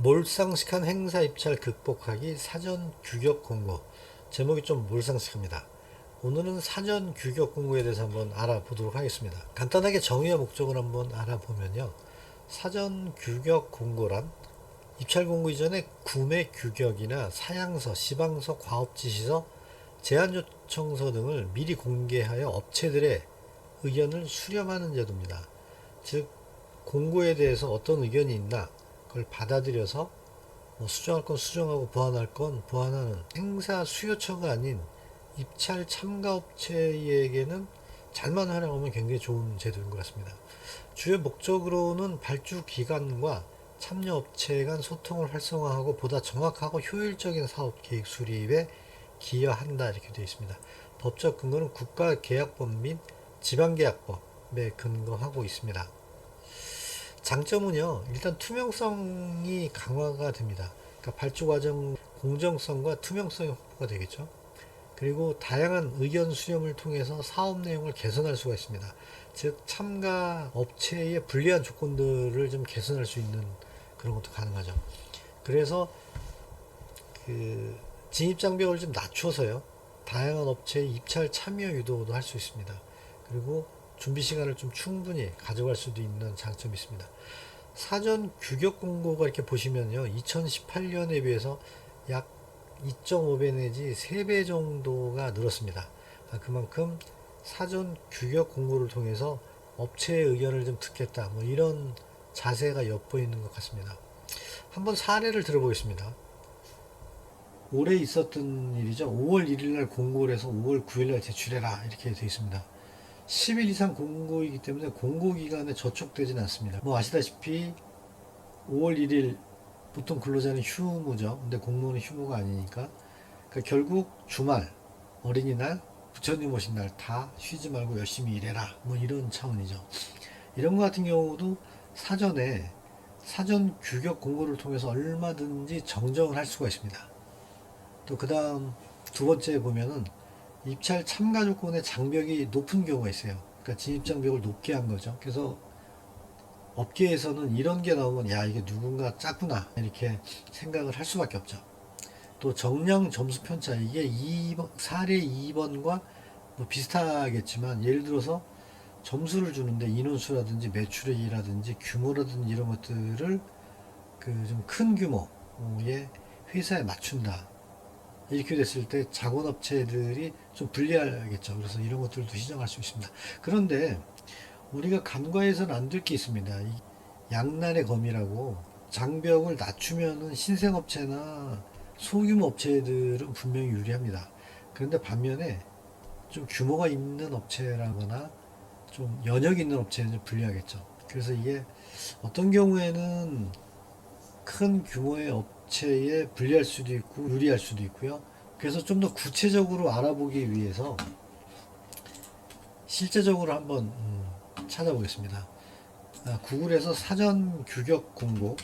몰상식한 행사 입찰 극복하기 사전 규격 공고. 제목이 좀 몰상식합니다. 오늘은 사전 규격 공고에 대해서 한번 알아보도록 하겠습니다. 간단하게 정의와 목적을 한번 알아보면요. 사전 규격 공고란 입찰 공고 이전에 구매 규격이나 사양서, 시방서, 과업지시서, 제안 요청서 등을 미리 공개하여 업체들의 의견을 수렴하는 제도입니다. 즉 공고에 대해서 어떤 의견이 있나 그걸 받아들여서 수정할 건 수정하고 보완할 건 보완하는 행사 수요처가 아닌 입찰 참가업체에게는 잘만 활용하면 굉장히 좋은 제도인 것 같습니다. 주요 목적으로는 발주 기관과 참여업체 간 소통을 활성화하고 보다 정확하고 효율적인 사업 계획 수립에 기여한다 이렇게 되어 있습니다. 법적 근거는 국가계약법 및 지방계약법에 근거하고 있습니다. 장점은요, 일단 투명성이 강화가 됩니다. 그러니까 발주 과정 공정성과 투명성이 확보가 되겠죠. 그리고 다양한 의견 수렴을 통해서 사업 내용을 개선할 수가 있습니다. 즉 참가 업체의 불리한 조건들을 좀 개선할 수 있는 그런 것도 가능하죠. 그래서 그 진입 장벽을 좀 낮춰서요, 다양한 업체의 입찰 참여 유도도 할 수 있습니다. 그리고 준비 시간을 좀 충분히 가져갈 수도 있는 장점이 있습니다. 사전 규격 공고가 이렇게 보시면요, 2018년에 비해서 약 2.5배 내지 3배 정도가 늘었습니다. 그만큼 사전 규격 공고를 통해서 업체의 의견을 좀 듣겠다, 뭐 이런 자세가 엿보이는 것 같습니다. 한번 사례를 들어보겠습니다. 올해 있었던 일이죠. 5월 1일 날 공고를 해서 5월 9일 날 제출해라 이렇게 되어 있습니다. 10일 이상 공고이기 때문에 공고 기간에 저촉되지는 않습니다. 뭐 아시다시피 5월 1일 보통 근로자는 휴무죠. 근데 공무원은 휴무가 아니니까. 그러니까 결국 주말, 어린이날, 부처님 오신 날 다 쉬지 말고 열심히 일해라. 뭐 이런 차원이죠. 이런 것 같은 경우도 사전에 사전 규격 공고를 통해서 얼마든지 정정을 할 수가 있습니다. 또 그 다음 두 번째 보면은 입찰 참가 조건의 장벽이 높은 경우가 있어요. 그러니까 진입 장벽을 높게 한 거죠. 그래서 업계에서는 이런 게 나오면 야 이게 누군가 짰구나 이렇게 생각을 할 수밖에 없죠. 또 정량 점수 편차, 이게 2번, 사례 2번과 뭐 비슷하겠지만 예를 들어서 점수를 주는데 인원수라든지 매출액이라든지 규모라든지 이런 것들을 그 좀 큰 규모의 회사에 맞춘다 이렇게 됐을 때 자본업체들이 좀 불리하겠죠. 그래서 이런 것들도 시정할 수 있습니다. 그런데 우리가 간과해서는 안 될 게 있습니다. 이 양날의 검이라고 장벽을 낮추면은 신생업체나 소규모 업체들은 분명히 유리합니다. 그런데 반면에 좀 규모가 있는 업체라거나 좀 연역 있는 업체는 좀 불리하겠죠. 그래서 이게 어떤 경우에는 큰 규모의 업체에 불리할 수도 있고 유리할 수도 있고요. 그래서 좀 더 구체적으로 알아보기 위해서 실제적으로 한번 찾아보겠습니다. 구글에서 사전 규격 공고를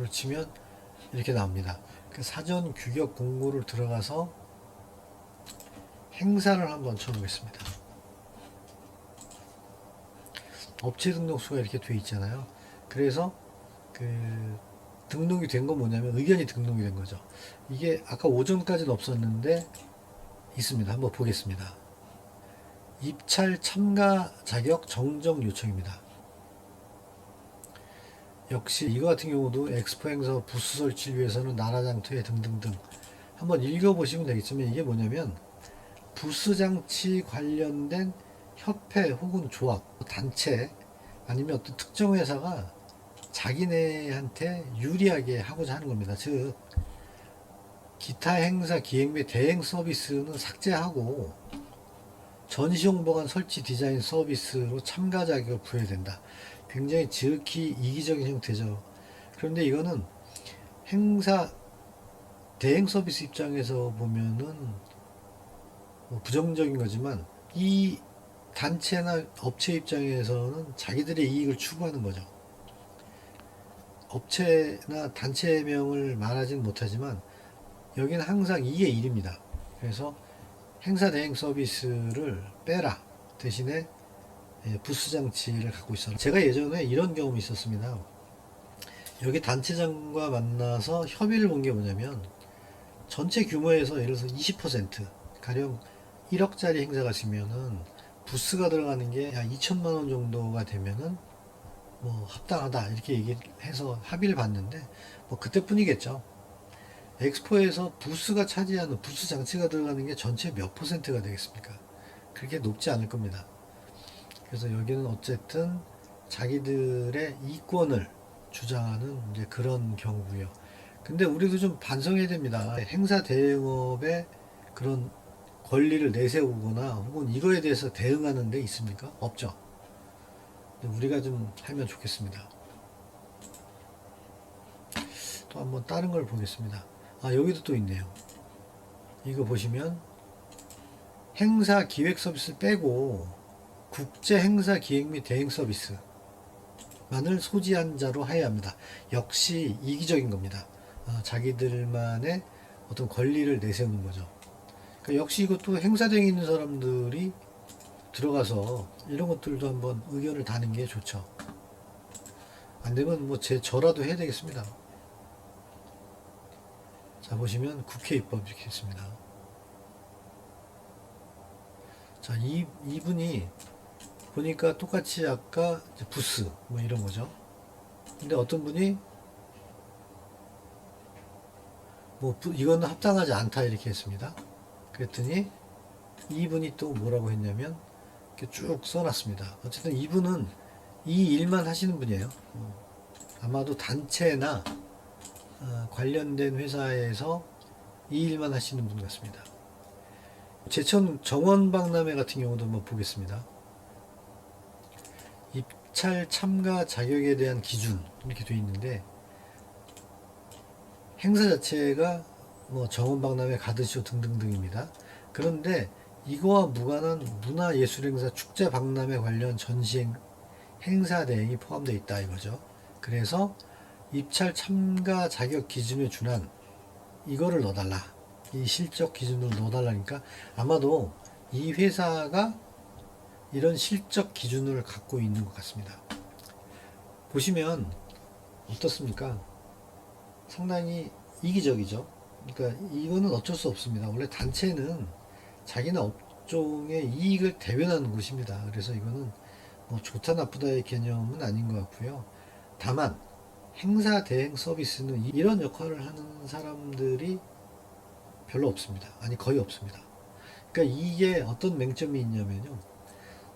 치면 이렇게 나옵니다. 그 사전 규격 공고를 들어가서 행사를 한번 쳐보겠습니다. 업체 등록수가 이렇게 돼 있잖아요. 그래서 그 등록이 된 건 뭐냐면 의견이 등록이 된 거죠. 이게 아까 오전까지는 없었는데 있습니다. 한번 보겠습니다. 입찰 참가 자격 정정 요청입니다. 역시 이거 같은 경우도 엑스포 행사 부스 설치를 위해서는 나라장 투에 등등등 한번 읽어보시면 되겠지만 이게 뭐냐면 부스 장치 관련된 협회 혹은 조합, 단체 아니면 어떤 특정 회사가 자기네한테 유리하게 하고자 하는 겁니다. 즉 기타 행사 기획 및 대행 서비스는 삭제하고 전시용보관 설치 디자인 서비스로 참가 자격을 부여해야 된다. 굉장히 지극히 이기적인 형태죠. 그런데 이거는 행사 대행 서비스 입장에서 보면은 뭐 부정적인 거지만 이 단체나 업체 입장에서는 자기들의 이익을 추구하는 거죠. 업체나 단체명을 말하지는 못하지만 여기는 항상 2의 1입니다. 그래서 행사 대행 서비스를 빼라. 대신에 부스 장치를 갖고 있어라. 제가 예전에 이런 경험이 있었습니다. 여기 단체장과 만나서 협의를 본 게 뭐냐면 전체 규모에서 예를 들어서 20% 가령 1억짜리 행사가 있으면은 부스가 들어가는 게 약 2천만 원 정도가 되면은 뭐 합당하다 이렇게 얘기해서 합의를 봤는데 뭐 그때뿐이겠죠. 엑스포에서 부스가 차지하는 부스 장치가 들어가는 게 전체 몇 퍼센트가 되겠습니까? 그렇게 높지 않을 겁니다. 그래서 여기는 어쨌든 자기들의 이권을 주장하는 이제 그런 경우고요. 근데 우리도 좀 반성해야 됩니다. 행사 대응업에 그런 권리를 내세우거나 혹은 이거에 대해서 대응하는 데 있습니까? 없죠. 우리가 좀 하면 좋겠습니다. 또 한번 다른 걸 보겠습니다. 아, 여기도 또 있네요. 이거 보시면 행사 기획 서비스 빼고 국제 행사 기획 및 대행 서비스만을 소지한 자로 하여야 합니다. 역시 이기적인 겁니다. 자기들만의 어떤 권리를 내세우는 거죠. 그러니까 역시 이것도 행사 대행에 있는 사람들이 들어가서 이런 것들도 한번 의견을 다는 게 좋죠. 안 되면 뭐 저라도 해야 되겠습니다. 자, 보시면 국회 입법 이렇게 있습니다. 자, 이분이 보니까 똑같이 아까 부스 뭐 이런 거죠. 근데 어떤 분이 뭐 이거는 합당하지 않다 이렇게 했습니다. 그랬더니 이분이 또 뭐라고 했냐면 이렇게 쭉 써놨습니다. 어쨌든 이분은 이 일만 하시는 분이에요. 아마도 단체나 관련된 회사에서 이 일만 하시는 분 같습니다. 제천 정원박람회 같은 경우도 한번 보겠습니다. 입찰 참가 자격에 대한 기준 이렇게 되어 있는데 행사 자체가 뭐 정원박람회 가든쇼 등등등입니다. 그런데 이거와 무관한 문화예술행사 축제박람회 관련 전시행 행사 대행이 포함되어 있다 이거죠. 그래서 입찰 참가 자격 기준에 준한 이거를 넣어달라. 이 실적 기준을 넣어달라니까 아마도 이 회사가 이런 실적 기준을 갖고 있는 것 같습니다. 보시면 어떻습니까? 상당히 이기적이죠. 그러니까 이거는 어쩔 수 없습니다. 원래 단체는 자기네 업종의 이익을 대변하는 곳입니다. 그래서 이거는 뭐 좋다 나쁘다의 개념은 아닌 것 같고요. 다만 행사 대행 서비스는 이런 역할을 하는 사람들이 별로 없습니다. 아니 거의 없습니다. 그러니까 이게 어떤 맹점이 있냐면요.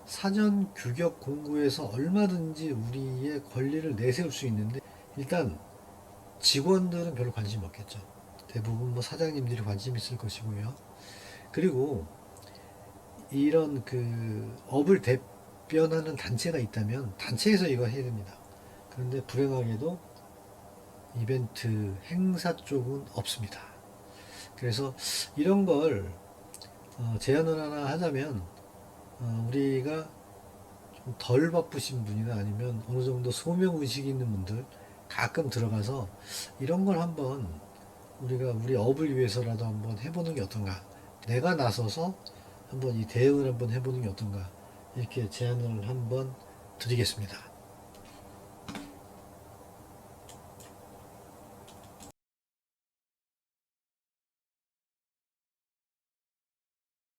사전 규격 공고에서 얼마든지 우리의 권리를 내세울 수 있는데 일단 직원들은 별로 관심 없겠죠. 대부분 뭐 사장님들이 관심 있을 것이고요. 그리고 이런 그 업을 대변하는 단체가 있다면 단체에서 이거 해야 됩니다. 그런데 불행하게도 이벤트 행사 쪽은 없습니다. 그래서 이런 걸 제안을 하나 하자면 우리가 좀 덜 바쁘신 분이나 아니면 어느 정도 소명 의식이 있는 분들 가끔 들어가서 이런 걸 한번 우리가 우리 업을 위해서라도 한번 해보는 게 어떤가. 내가 나서서 한번 이 대응을 한번 해보는 게 어떤가. 이렇게 제안을 한번 드리겠습니다.